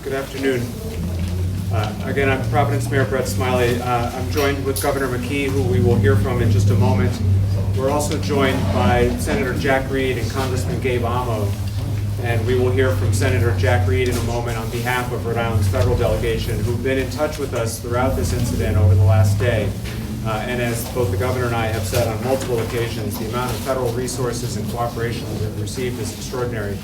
Good afternoon. Again, I'm Providence Mayor Brett Smiley. I'm joined with Governor McKee, who we will hear from in just a moment. We're also joined by Senator Jack Reed and Congressman Gabe Amo, and we will hear from Senator Jack Reed in a moment on behalf of Rhode Island's federal delegation, who've been in touch with us throughout this incident over the last day. And as both the governor and I have said on multiple occasions, the amount of federal resources and cooperation that we've received is extraordinary.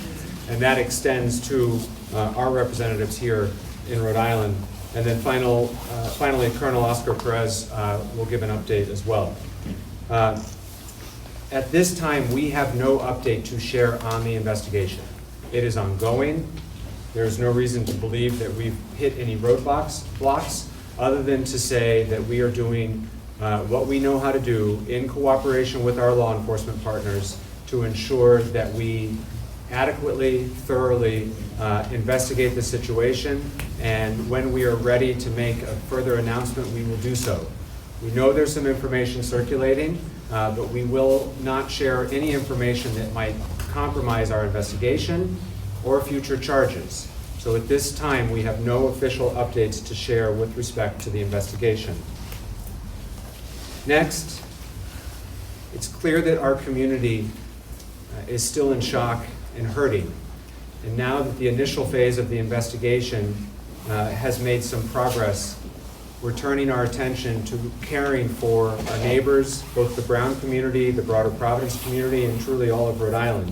And that extends to our representatives here in Rhode Island. And then finally, Colonel Oscar Perez will give an update as well. At this time, we have no update to share on the investigation. It is ongoing. There is no reason to believe that we've hit any roadblocks other than to say that we are doing what we know how to do in cooperation with our law enforcement partners to ensure that we adequately, thoroughly investigate the situation, and when we are ready to make a further announcement, we will do so. We know there's some information circulating, but we will not share any information that might compromise our investigation or future charges. So at this time, we have no official updates to share with respect to the investigation. Next, it's clear that our community is still in shock and hurting. And now that the initial phase of the investigation has made some progress, we're turning our attention to caring for our neighbors, both the Brown community, the broader Providence community, and truly all of Rhode Island.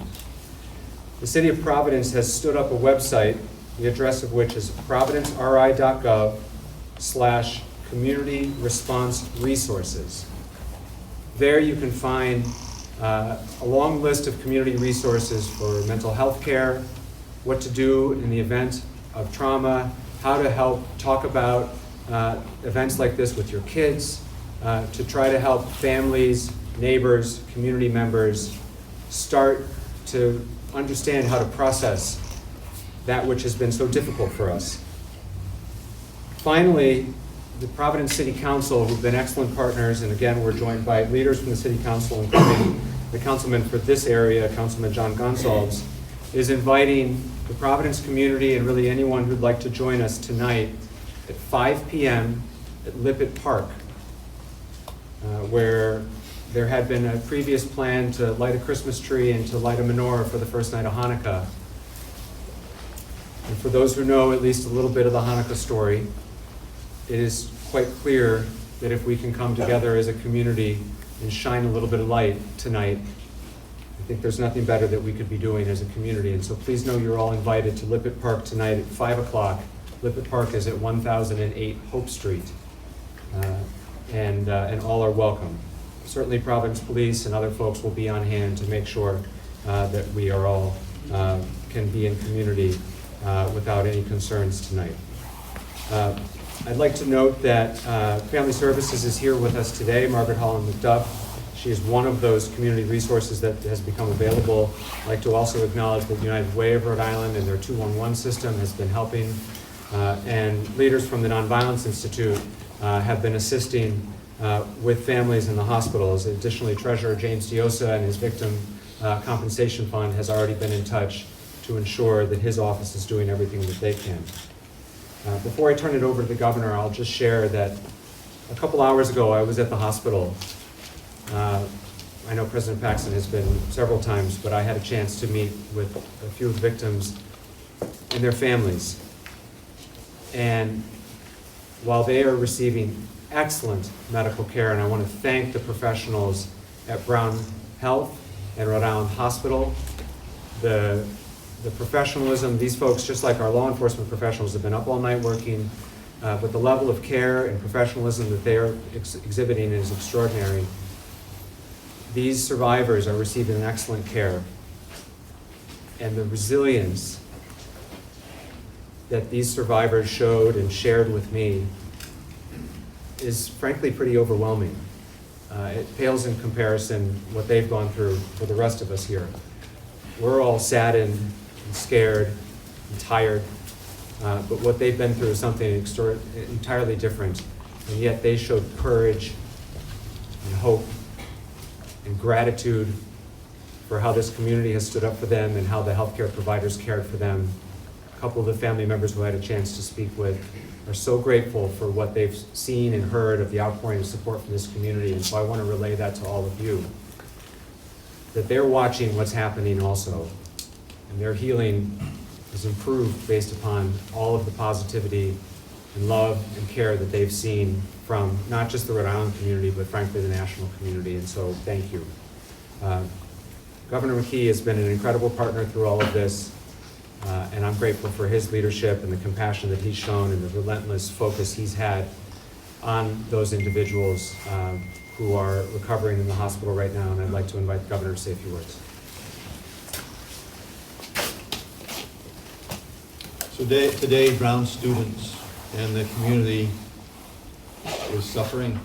The City of Providence has stood up a website, the address of which is providenceri.gov/community response resources. There you can find a long list of community resources for mental health care, what to do in the event of trauma, how to help talk about events like this with your kids, to try to help families, neighbors, community members start to understand how to process that which has been so difficult for us. Finally, the Providence City Council, who've been excellent partners, and again, we're joined by leaders from the City Council, including the councilman for this area, Councilman John Gonsalves, is inviting the Providence community and really anyone who'd like to join us tonight at 5 p.m. at Lippitt Park, where there had been a previous plan to light a Christmas tree and to light a menorah for the first night of Hanukkah. And for those who know at least a little bit of the Hanukkah story, it is quite clear that if we can come together as a community and shine a little bit of light tonight, I think there's nothing better that we could be doing as a community. And so please know you're all invited to Lippitt Park tonight at 5 o'clock. Lippitt Park is at 1008 Hope Street, and all are welcome. Certainly Providence Police and other folks will be on hand to make sure that we are all can be in community without any concerns tonight. I'd like to note that Family Services is here with us today, Margaret Holland McDuff. She is one of those community resources that has become available. I'd like to also acknowledge that United Way of Rhode Island and their 211 system has been helping, and leaders from the Nonviolence Institute have been assisting with families in the hospitals. Additionally, Treasurer James Diosa and his Victim Compensation Fund has already been in touch to ensure that his office is doing everything that they can. Before I turn it over to the governor, I'll just share that a couple hours ago I was at the hospital. I know President Paxton has been several times, but I had a chance to meet with a few of the victims and their families. And while they are receiving excellent medical care, and I want to thank the professionals at Brown Health and Rhode Island Hospital, the professionalism, these folks, just like our law enforcement professionals, have been up all night working, but the level of care and professionalism that they are exhibiting is extraordinary. These survivors are receiving excellent care, and the resilience that these survivors showed and shared with me is frankly pretty overwhelming. It pales in comparison what they've gone through for the rest of us here. We're all saddened and scared and tired, but what they've been through is something entirely different, and yet they showed courage and hope and gratitude for how this community has stood up for them and how the healthcare providers cared for them a couple of the family members who I had a chance to speak with are so grateful for what they've seen and heard of the outpouring of support from this community. And so I want to relay that to all of you, that they're watching what's happening also. And their healing is improved based upon all of the positivity and love and care that they've seen from not just the Rhode Island community, but frankly the national community. And so thank you. Governor McKee has been an incredible partner through all of this, and I'm grateful for his leadership and the compassion that he's shown and the relentless focus he's had on those individuals who are recovering in the hospital right now. And I'd like to invite the governor to say a few words. So today, Brown students and the community is suffering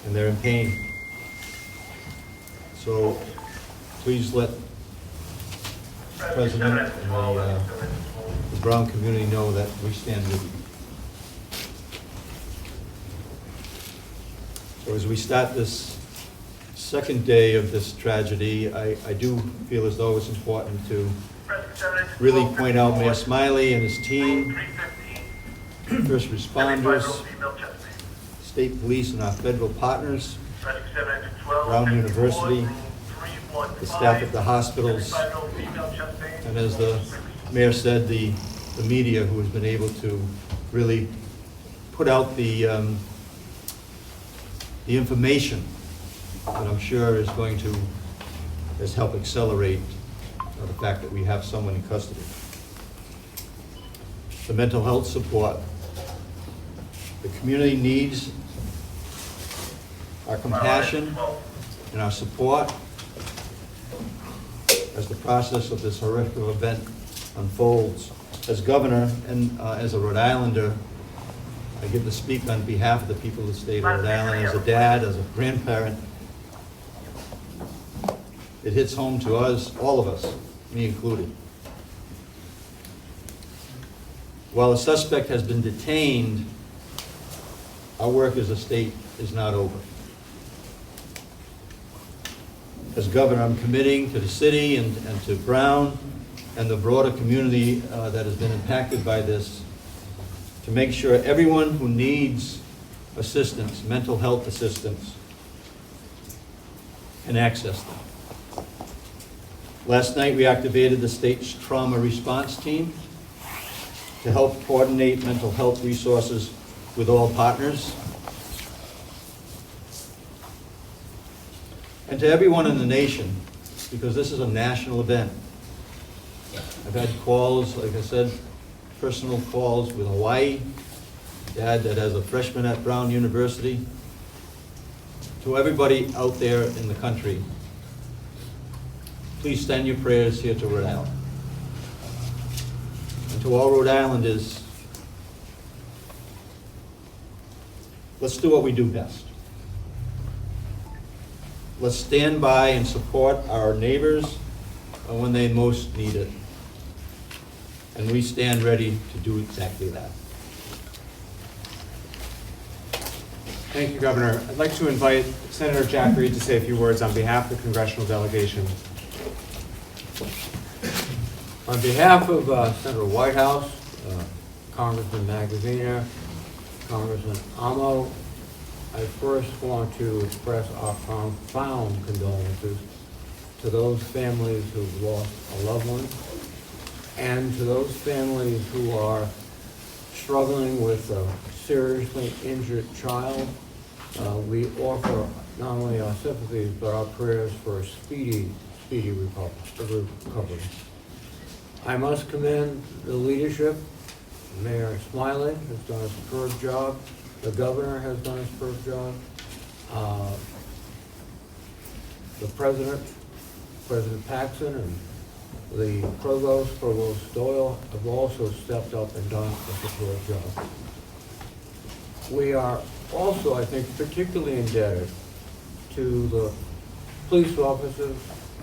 and they're in pain. So please let the President and the Brown community know that we stand with you. So as we start this second day of this tragedy, I do feel as though it's important to really point out Mayor Smiley and his team, first responders, state police and our federal partners, Brown University, the staff at the hospitals, and as the mayor said, the media who has been able to really put out the information that I'm sure is going to help accelerate the fact that we have someone in custody. The mental health support. The community needs our compassion and our support as the process of this horrific event unfolds. As governor and as a Rhode Islander, I get to speak on behalf of the people of the state of Rhode Island, as a dad, as a grandparent. It hits home to us, all of us, me included. While a suspect has been detained, our work as a state is not over. As governor, I'm committing to the city and to Brown and the broader community that has been impacted by this to make sure everyone who needs assistance, mental health assistance, can access them. Last night, we activated the state's trauma response team to help coordinate mental health resources with all partners. And to everyone in the nation, because this is a national event. I've had calls, like I said, personal calls with Hawaii, dad that has a freshman at Brown University. To everybody out there in the country, please send your prayers here to Rhode Island. And to all Rhode Islanders, let's do what we do best. Let's stand by and support our neighbors when they most need it. And we stand ready to do exactly that. Thank you, Governor. I'd like to invite Senator Jack Reed to say a few words on behalf of the congressional delegation. On behalf of Senator Whitehouse, Congressman Magaziner, Congressman Amo, I first want to express our profound condolences to those families who've lost a loved one and to those families who are struggling with a seriously injured child. We offer not only our sympathies but our prayers for a speedy recovery. I must commend the leadership. Mayor Smiley has done a superb job. The governor has done a superb job. The president, President Paxson, and the Provost Doyle have also stepped up and done a superb job. We are also, I think, particularly indebted to the police officers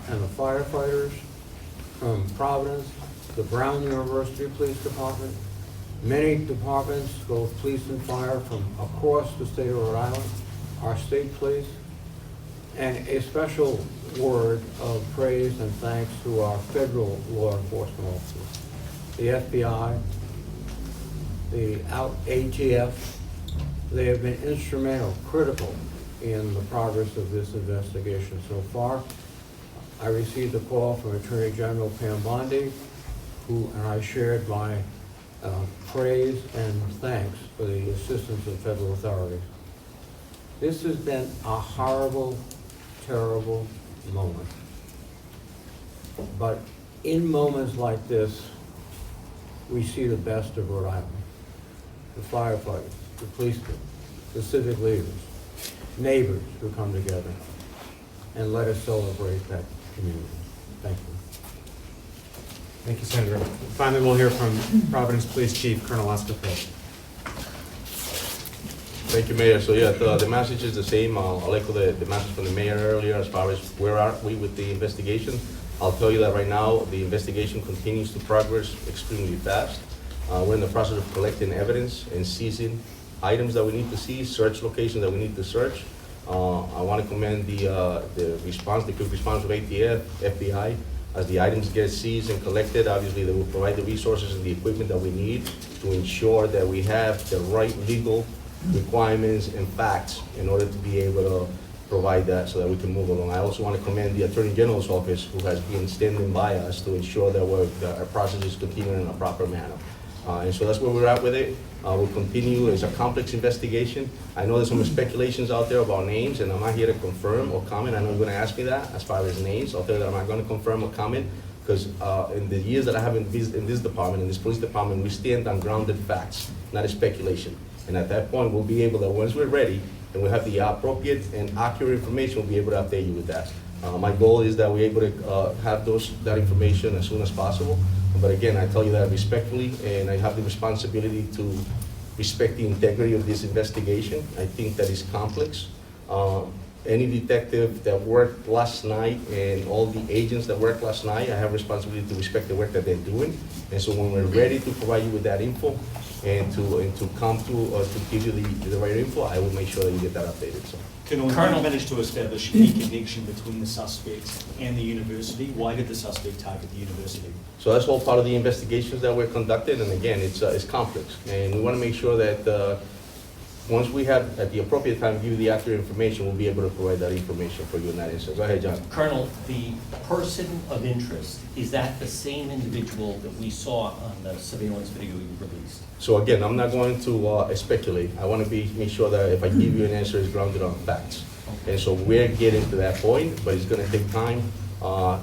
and the firefighters from Providence, the Brown University Police Department, many departments, both police and fire from across the state of Rhode Island, our state police, and a special word of praise and thanks to our federal law enforcement officers, the FBI, ATF. They have been instrumental, critical in the progress of this investigation so far. I received a call from Attorney General Pam Bondi, and I shared my praise and thanks for the assistance of federal authorities. This has been a horrible, terrible moment. But in moments like this, we see the best of Rhode Island. The firefighters, the policemen, the civic leaders, neighbors who come together, and let us celebrate that community. Thank you. Thank you, Senator. Finally, we'll hear from Providence Police Chief Colonel Oscar Perez. Thank you, Mayor. So yeah, the message is the same. I'll echo the message from the mayor earlier as far as where are we with the investigation. I'll tell you that right now, the investigation continues to progress extremely fast. We're in the process of collecting evidence and seizing items that we need to seize, search locations that we need to search. I want to commend the quick response of ATF, FBI. As the items get seized and collected, obviously they will provide the resources and the equipment that we need to ensure that we have the right legal requirements and facts in order to be able to provide that so that we can move along. I also want to commend the Attorney General's office who has been standing by us to ensure that our process is continuing in a proper manner. And so that's where we're at with it. We'll continue. It's a complex investigation. I know there's some speculations out there about names, and I'm not here to confirm or comment. I know you're going to ask me that as far as names. I'll tell you that I'm not going to confirm or comment because in the years that I have in this department, in this police department, we stand on grounded facts, not a speculation. And at that point, we'll be able to, once we're ready and we have the appropriate and accurate information, we'll be able to update you with that. My goal is that we're able to have that information as soon as possible. But again, I tell you that respectfully, and I have the responsibility to respect the integrity of this investigation. I think that is complex. Any detective that worked last night and all the agents that worked last night, I have responsibility to respect the work that they're doing. And so when we're ready to provide you with that info and to come to give you the right info, I will make sure that you get that updated. So. Colonel, you managed to establish any connection between the suspect and the university. Why did the suspect target the university? So that's all part of the investigations that we're conducting, and again, it's complex. And we want to make sure that once we have, at the appropriate time, give you the accurate information, we'll be able to provide that information for you in that instance. Go ahead, John. Colonel, the person of interest, is that the same individual that we saw on the surveillance video you released? So again, I'm not going to speculate. I want to make sure that if I give you an answer, it's grounded on facts. Okay. And so we're getting to that point, but it's going to take time.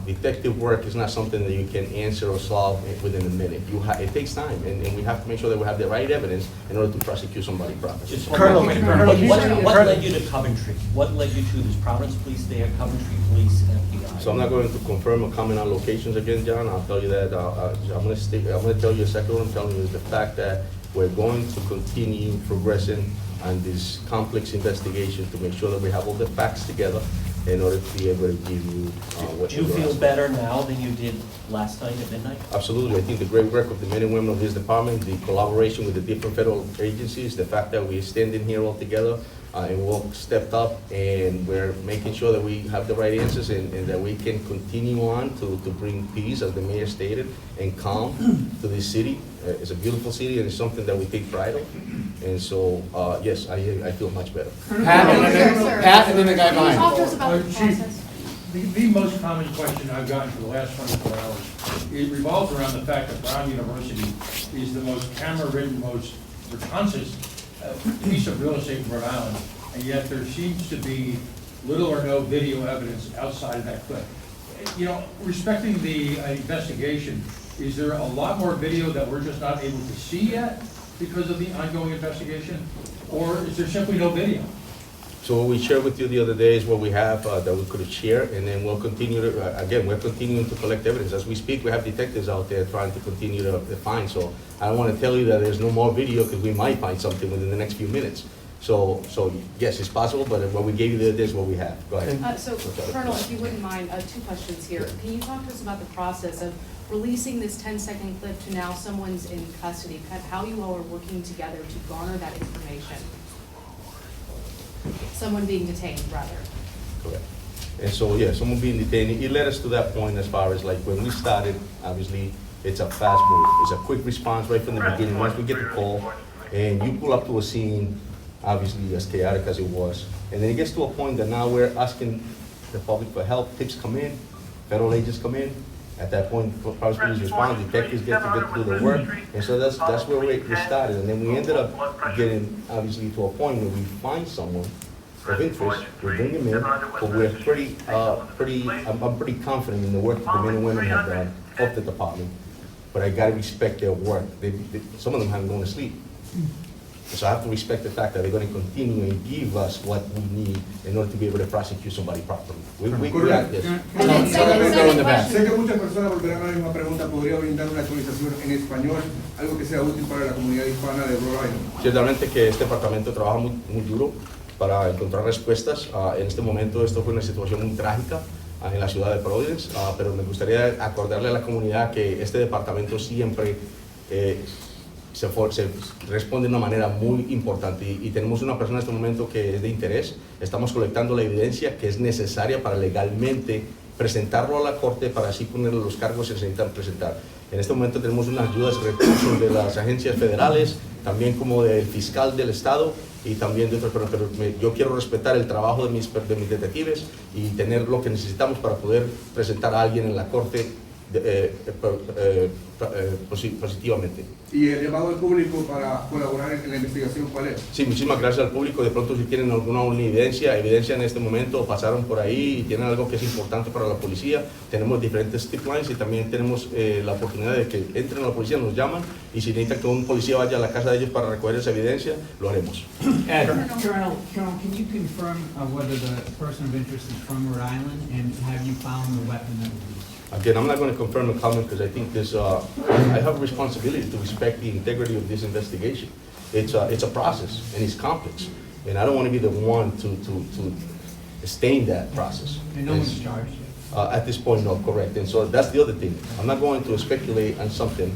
Detective work is not something that you can answer or solve within a minute. It takes time, and we have to make sure that we have the right evidence in order to prosecute somebody properly. Just Colonel, what led you to Coventry? What led you to this Providence Police there, Coventry Police, FBI? So I'm not going to confirm or comment on locations again, John. I'll tell you that I'm going to tell you exactly what I'm telling you is the fact that we're going to continue progressing on this complex investigation to make sure that we have all the facts together in order to be able to give you what Do you feel better now than you did last night at midnight? Absolutely. I think the great work of the men and women of this department, the collaboration with the different federal agencies, the fact that we're standing here all together and we all stepped up and we're making sure that we have the right answers and that we can continue on to bring peace, as the mayor stated, and calm to this city. It's a beautiful city and it's something that we take pride in. And so, yes, I feel much better. Pat, and then the guy Can you talk to us behind. about the Chief, process? the most common question I've gotten for the last 24 hours, it revolves around the fact that Brown University is the most camera-ridden, most responsive piece of real estate in Rhode Island, and yet there seems to be little or no video evidence outside of that clip. You know, respecting the investigation, is there a lot more video that we're just not able to see yet because of the ongoing investigation, or is there simply no video? So what we shared with you the other day is what we have that we could share, and then we'll continue to, again, we're continuing to collect evidence. As we speak, we have detectives out there trying to continue to find. So I don't want to tell you that there's no more video because we might find something within the next few minutes. So yes, it's possible, but what we gave you the other day is what we have. Go ahead. So, Colonel, if you wouldn't mind, two questions here. Can you talk to us about the process of releasing this 10-second clip to now someone's in custody, kind of how you all are working together to garner that information? Someone being detained, rather. Correct. And so, yeah, someone being detained, it led us to that point as far as like when we started, obviously, it's a fast move. It's a quick response right from the beginning. Once we get the call, And you pull up to a scene, obviously as chaotic as it was, and then it gets to a point that now we're asking the public for help, tips come in, federal agents come in. At that point, Providence Police respond, detectives get to do the work, and so that's where we started. And then we ended up getting, obviously, to a point where we find someone of interest, we bring them in, but we're I'm pretty confident in the work that the men and women have done of the department, but I gotta respect their work. Some of them haven't gone to sleep. So I have to respect the fact that they're gonna continue and give us what we need in order to be able to prosecute somebody properly. We got this. And then second question. Sé que muchas personas volverán a la misma pregunta. ¿Podría brindar una actualización en español, algo que sea útil para la comunidad hispana de Rhode Island? Ciertamente que este departamento trabaja muy duro para encontrar respuestas. En este momento esto fue una situación muy trágica en la ciudad de Providence, pero me gustaría acordarle a la comunidad que este departamento siempre se responde de una manera muy importante y tenemos una persona en este momento que es de interés. Estamos colectando la evidencia que es necesaria para legalmente presentarlo a la corte para así ponerle los cargos que se necesitan presentar. En este momento tenemos unas ayudas y recursos de las agencias federales, también como del fiscal del estado y también de otros, pero yo quiero respetar el trabajo de mis detectives y tener lo que necesitamos para poder presentar a alguien en la corte positivamente. ¿Y el llamado al público para colaborar en la investigación cuál es? Sí, muchísimas gracias al público. De pronto si tienen alguna evidencia en este momento, pasaron por ahí y tienen algo que es importante para la policía, tenemos diferentes tip lines y también tenemos la oportunidad de que entren a la policía, nos llaman y si necesitan que un policía vaya a la casa de ellos para recoger esa evidencia, lo haremos. Colonel, can you confirm whether the person of interest is from Rhode Island and have you found the weapon that was used? Again, I'm not going to confirm the comment because I think I have a responsibility to respect the integrity of this investigation. It's a process and it's complex, and I don't want to be the one to stain that process. And no one's charged yet? At this point, no, correct. And so that's the other thing. I'm not going to speculate on something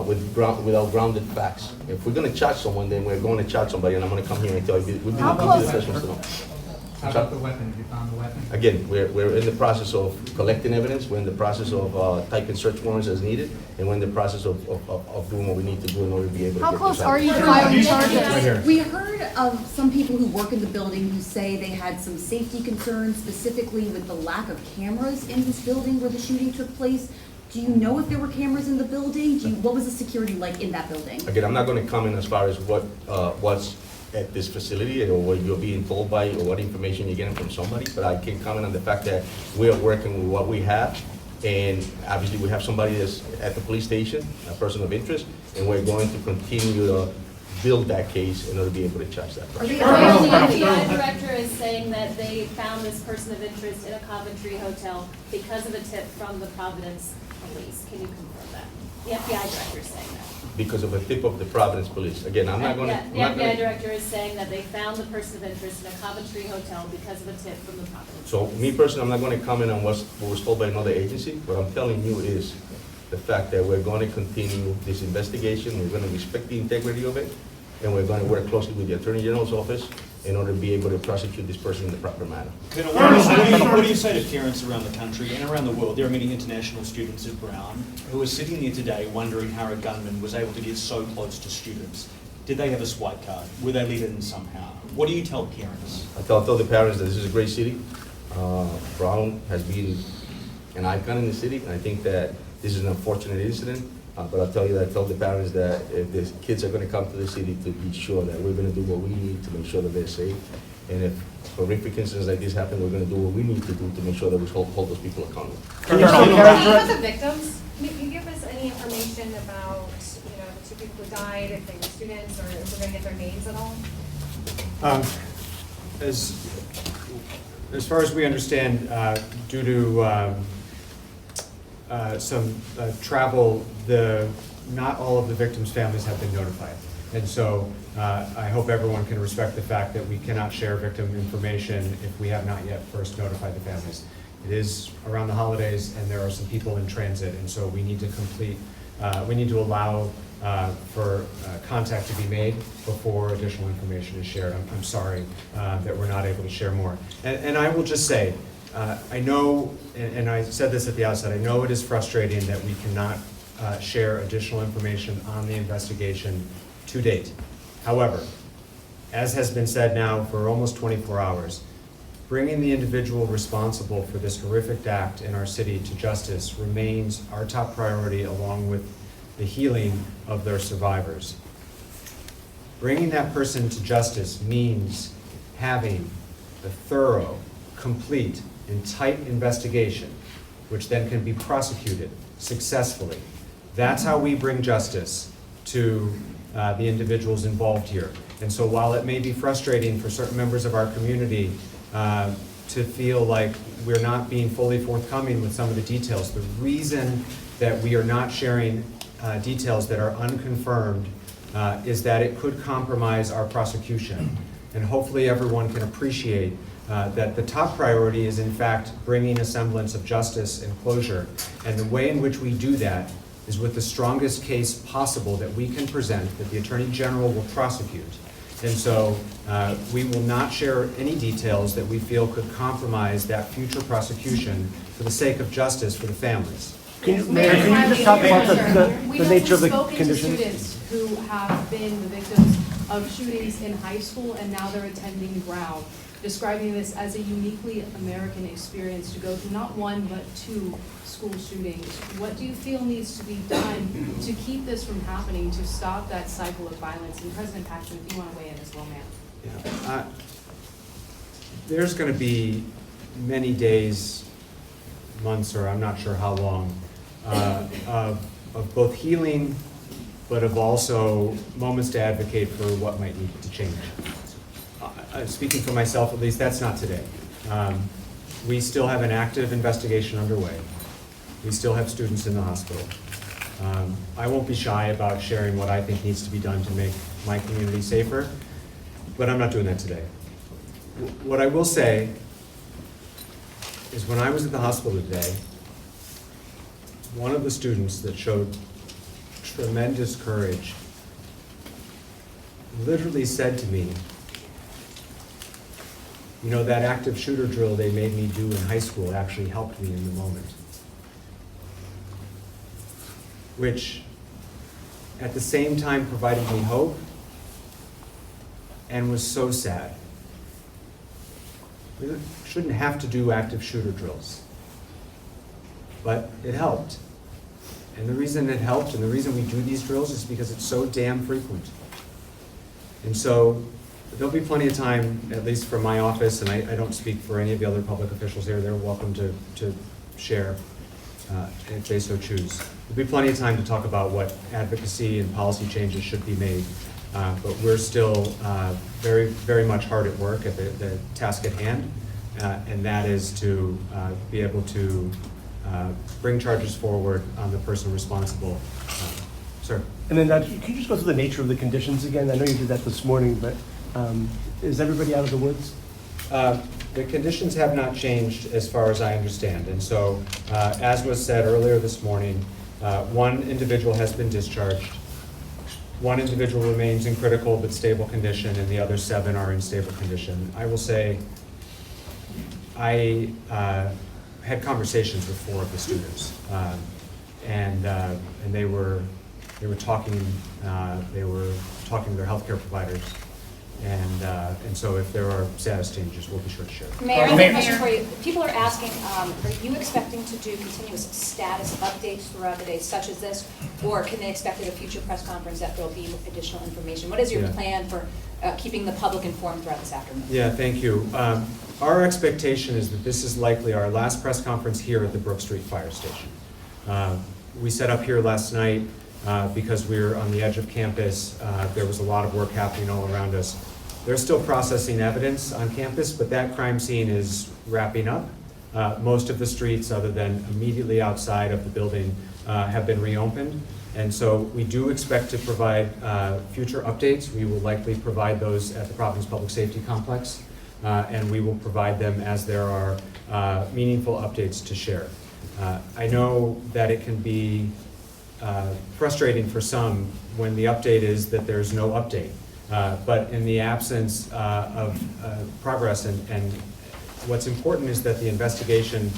without grounded facts. If we're going to charge someone, then we're going to charge somebody, and I'm going to come here and tell you, we'll be the first ones to know. How about the weapon? Have you found the weapon? Again, we're in the process of collecting evidence, we're in the process of typing search warrants as needed, and we're in the process of doing what we need to do in order to be able to How get close this are out. you to filing Right charges? here. We heard of some people who work in the building who say they had some safety concerns, specifically with the lack of cameras in this building where the shooting took place. Do you know if there were cameras in the building? What was the security like in that building? Again, I'm not going to comment as far as what was at this facility or what you're being told by or what information you're getting from somebody, but I can comment on the fact that we are working with what we have, and obviously we have somebody that's at the police station, a person of interest, and we're going to continue to build that case in order to be able to charge that person. The FBI director is saying that they found this person of interest in a Coventry hotel because of a tip from the Providence Police. Can you confirm that? The FBI director is saying that. Because of a tip of the Providence Police. Again, I'm not going to. Yeah, the FBI director is saying that they found the person of interest in a Coventry hotel because of a tip from the Providence. So me personally, I'm not going to comment on what was told by another agency. What I'm telling you is the fact that we're going to continue this investigation. We're going to respect the integrity of it, and we're going to work closely with the Attorney General's office in order to be able to prosecute this person in the proper manner. Colonel, what do you say to parents around the country and around the world? There are many international students at Brown who are sitting here today wondering how a gunman was able to get so close to students. Did they have a swipe card? Were they let in somehow? What do you tell parents? I tell the parents that this is a great city. Brown has been an icon in the city, and I think that this is an unfortunate incident. But I'll tell you that I tell the parents that if the kids are going to come to the city, to be sure that we're going to do what we need to make sure that they're safe. And if horrific incidents like this happen, we're going to do what we need to do to make sure that we hold those people accountable. Can you talk about the victims? Can you give us any information about, the two people who died, if they were students, or if we're going to get their names at all? As far as we understand, due to some travel, not all of the victims' families have been notified. And so I hope everyone can respect the fact that we cannot share victim information if we have not yet first notified the families. It is around the holidays and there are some people in transit, and so we need to allow for contact to be made before additional information is shared. I'm sorry that we're not able to share more. And I will just say, I know, and I said this at the outset, I know it is frustrating that we cannot share additional information on the investigation to date. However, as has been said now for almost 24 hours, bringing the individual responsible for this horrific act in our city to justice remains our top priority, along with the healing of their survivors. Bringing that person to justice means having a thorough, complete, and tight investigation, which then can be prosecuted successfully. That's how we bring justice to the individuals involved here. And so while it may be frustrating for certain members of our community to feel like we're not being fully forthcoming with some of the details, the reason that we are not sharing details that are unconfirmed is that it could compromise our prosecution. And hopefully everyone can appreciate that the top priority is in fact bringing a semblance of justice and closure. And the way in which we do that is with the strongest case possible that we can present, that the Attorney General will prosecute. And so we will not share any details that we feel could compromise that future prosecution for the sake of justice for the families. Mayor, can you just talk about the nature of the conditions? We've spoken to students who have been the victims of shootings in high school and now they're attending Brown, describing this as a uniquely American experience to go through not one but two school shootings. What do you feel needs to be done to keep this from happening, to stop that cycle of violence? And President Paxton, if you want to weigh in as well, ma'am. Yeah. There's going to be many days, months, or I'm not sure how long, of both healing, but of also moments to advocate for what might need to change. Speaking for myself, at least, that's not today. We still have an active investigation underway. We still have students in the hospital. I won't be shy about sharing what I think needs to be done to make my community safer, but I'm not doing that today. What I will say is when I was at the hospital today, one of the students that showed tremendous courage literally said to me, you know, that active shooter drill they made me do in high school actually helped me in the moment. Which, at the same time, provided me hope and was so sad. We shouldn't have to do active shooter drills, but it helped. And the reason it helped and the reason we do these drills is because it's so damn frequent. And so there'll be plenty of time, at least for my office, and I don't speak for any of the other public officials here, they're welcome to share if they so choose. There'll be plenty of time to talk about what advocacy and policy changes should be made, but we're still very, very much hard at work at the task at hand, and that is to be able to bring charges forward on the person responsible. Sir? And then can you just go through the nature of the conditions again? I know you did that this morning, but is everybody out of the woods? The conditions have not changed as far as I understand. And so, as was said earlier this morning, one individual has been discharged. One individual remains in critical but stable condition, and the other 7 are in stable condition. I will say, I had conversations with 4 of the students, and they were talking to their healthcare providers, and so if there are status changes, we'll be sure to share. Mayor, I have a question for you. People are asking, are you expecting to do continuous status updates throughout the day, such as this, or can they expect at a future press conference that there'll be additional information? What is your plan for keeping the public informed throughout this afternoon? Yeah, thank you. Our expectation is that this is likely our last press conference here at the Brook Street Fire Station. We set up here last night because we were on the edge of campus. There was a lot of work happening all around us. They're still processing evidence on campus, but that crime scene is wrapping up. Most of the streets, other than immediately outside of the building, have been reopened. And so we do expect to provide future updates. We will likely provide those at the Providence Public Safety Complex, and we will provide them as there are meaningful updates to share. I know that it can be frustrating for some when the update is that there's no update. But in the absence of progress, and what's important is that the investigation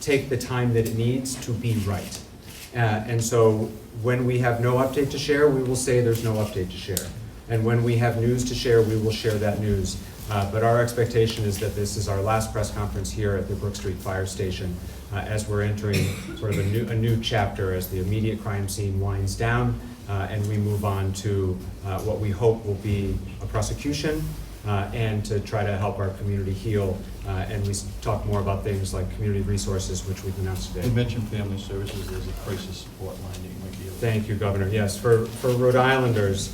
take the time that it needs to be right. And so when we have no update to share, we will say there's no update to share. And when we have news to share, we will share that news. But our expectation is that this is our last press conference here at the Brook Street Fire Station as we're entering sort of a new chapter as the immediate crime scene winds down and we move on to what we hope will be a prosecution and to try to help our community heal. And we talk more about things like community resources, which we've announced today. You mentioned family services, there's a crisis support line that you might be able to... Thank you, Governor. Yes, for Rhode Islanders,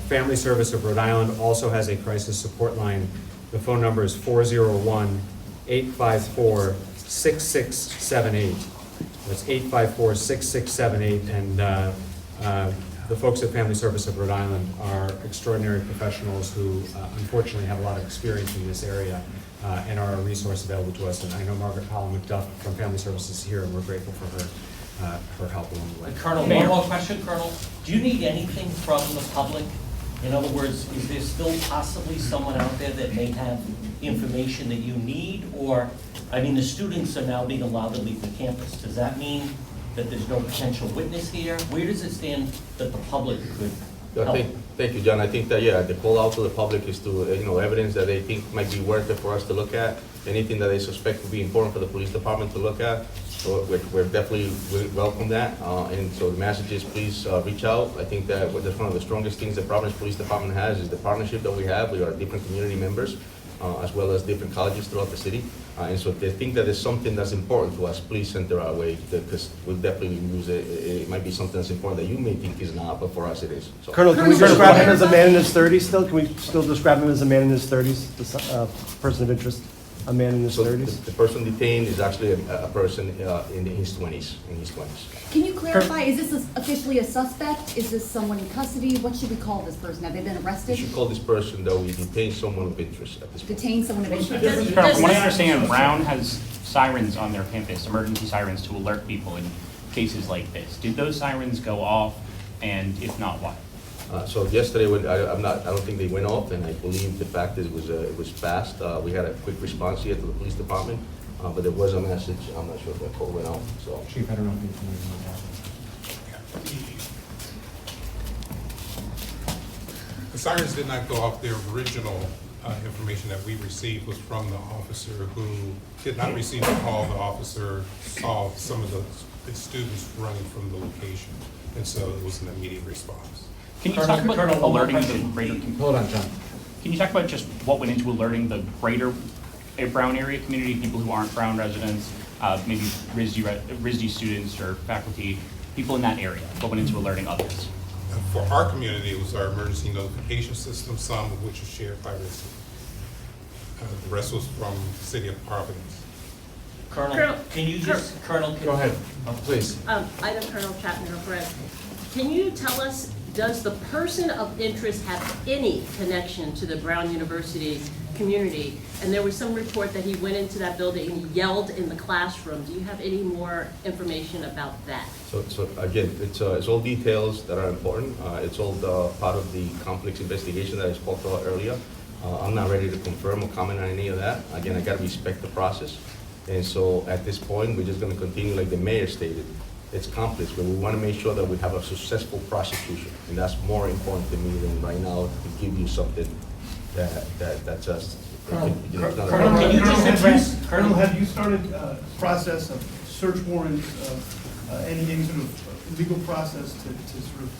Family Service of Rhode Island also has a crisis support line. The phone number is 401-854-6678. That's 854-6678, and the folks at Family Service of Rhode Island are extraordinary professionals who unfortunately have a lot of experience in this area and are a resource available to us. And I know Margaret Powell McDuff from Family Services is here, and we're grateful for her help along the way. Colonel, one more question, Colonel. Do you need anything from the public? In other words, is there still possibly someone out there that may have information that you need? Or, I mean, the students are now being allowed to leave the campus. Does that mean that there's no potential witness here? Where does it stand that the public could help? Thank you, John. I think that, yeah, the call out to the public is to, evidence that they think might be worth it for us to look at, anything that they suspect would be important for the police department to look at. So we're definitely really welcome that. And so the message is please reach out. I think that that's one of the strongest things the Providence Police Department has is the partnership that we have with our different community members, as well as different colleges throughout the city. And so if they think that there's something that's important to us, please send it our way, because we'll definitely use it. It might be something that's important that you may think is not, but for us it is. So. Colonel, can we describe him as a man in his 30s still? Can we still describe him as a man in his 30s, the person of interest? A man in his 30s? The person detained is actually a person in his 20s. Can you clarify, is this officially a suspect? Is this someone in custody? What should we call this person? Have they been You arrested? should call this person that we detain someone of interest at this point. Detain someone of interest? From what I understand, Brown has sirens on their campus, emergency sirens to alert people in cases like this. Did those sirens go off, and if not, why? So yesterday, I don't think they went off, and I believe the fact is it was fast. We had a quick response here to the police department, but there was a message. I'm not sure if that call went out. So Chief, I don't know if you're familiar with that. The sirens did not go off. The original information that we received was from the officer who did not receive the call. The officer saw some of the students running from the location, and so it was an immediate response. Can you talk about alerting the greater? Hold on, John. Can you talk about just what went into alerting the greater Brown area community, people who aren't Brown residents, maybe RISD students or faculty, people in that area? What went into alerting others? For our community, it was our emergency notification system, some of which was shared by RISD. The rest was from the city of Providence. Colonel, can you just, Colonel? Go ahead, please. Item Colonel Chapman or Perez. Can you tell us, does the person of interest have any connection to the Brown University community? And there was some report that he went into that building and yelled in the classroom. Do you have any more information about that? So again, it's all details that are important. It's all part of the complex investigation that I spoke about earlier. I'm not ready to confirm or comment on any of that. Again, I got to respect the process. And so at this point, we're just going to continue like the mayor stated. It's complex, but we want to make sure that we have a successful prosecution. And that's more important to me than right now to give you something that's just... Colonel, can you just address... Colonel, have you started a process of search warrants, any sort of legal process to sort of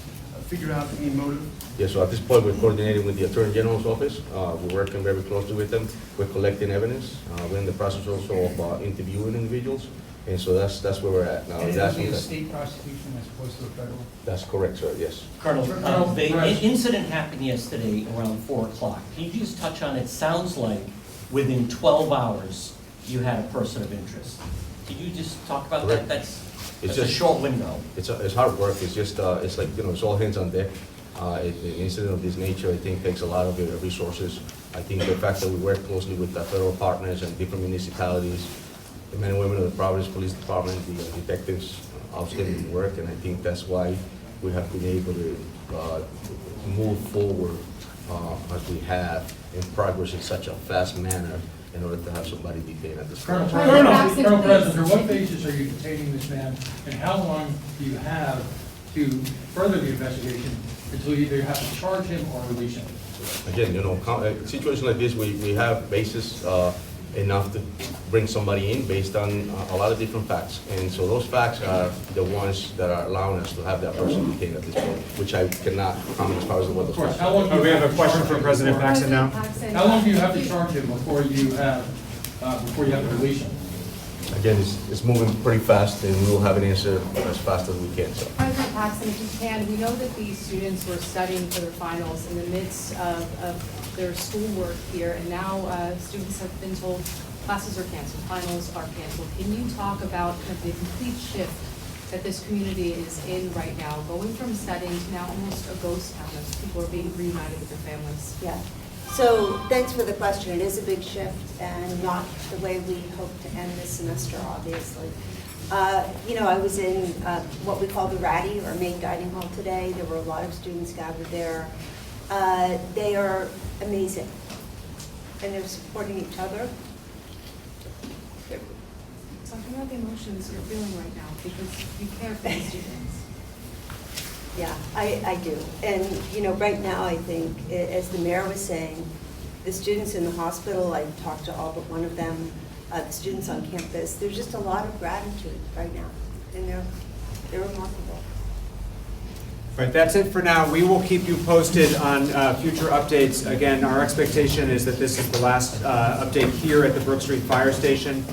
figure out any motive? Yeah, so at this point, we're coordinating with the Attorney General's office. We're working very closely with them. We're collecting evidence. We're in the process also of interviewing individuals. And so that's where we're at now. And it will be a state prosecution as opposed to a federal? That's correct, sir, yes. Colonel, the incident happened yesterday around 4 o'clock. Can you just touch on, it sounds like within 12 hours, you had a person of interest. Could you just talk about Correct. that? That's a short window. It's hard work. It's just, it's like, it's all hands on deck. An incident of this nature, I think, takes a lot of resources. I think the fact that we work closely with the federal partners and different municipalities, the men and women of the Providence Police Department, the detectives, outstanding work, and I think that's why we have been able to move forward as we have in progress in such a fast manner in order to have somebody detained at this Colonel point. Perez, under what basis are you detaining this man, and how long do you have to further the investigation until you either have to charge him or release him? Again, a situation like this, we have basis enough to bring somebody in based on a lot of different facts. And so those facts are the ones that are allowing us to have that person detained at this point, which I cannot comment as far as what those facts How long do Oh, you we have a to question charge from him President before- Paxton now. How long do you have to charge him before you have to release him? Again, it's moving pretty fast, and we will have an answer as fast as we can, so. President Paxton, if you can, we know that these students were studying for their finals in the midst of their schoolwork here, and now students have been told classes are canceled, finals are canceled. Can you talk about kind of the complete shift that this community is in right now, going from studying to now almost a ghost town as people are being reunited with their families? Yeah. So thanks for the question. It is a big shift and not the way we hope to end this semester, obviously. I was in what we call the Ratty or main dining hall today. There were a lot of students gathered there. They are amazing, and they're supporting each other. Talking about the emotions you're feeling right now, because you care for the students. Yeah, I do. And, right now, I think, as the mayor was saying, the students in the hospital, I talked to all but one of them, the students on campus, there's just a lot of gratitude right now, and they're remarkable. Right, that's it for now. We will keep you posted on future updates. Again, our expectation is that this is the last update here at the Brook Street Fire Station.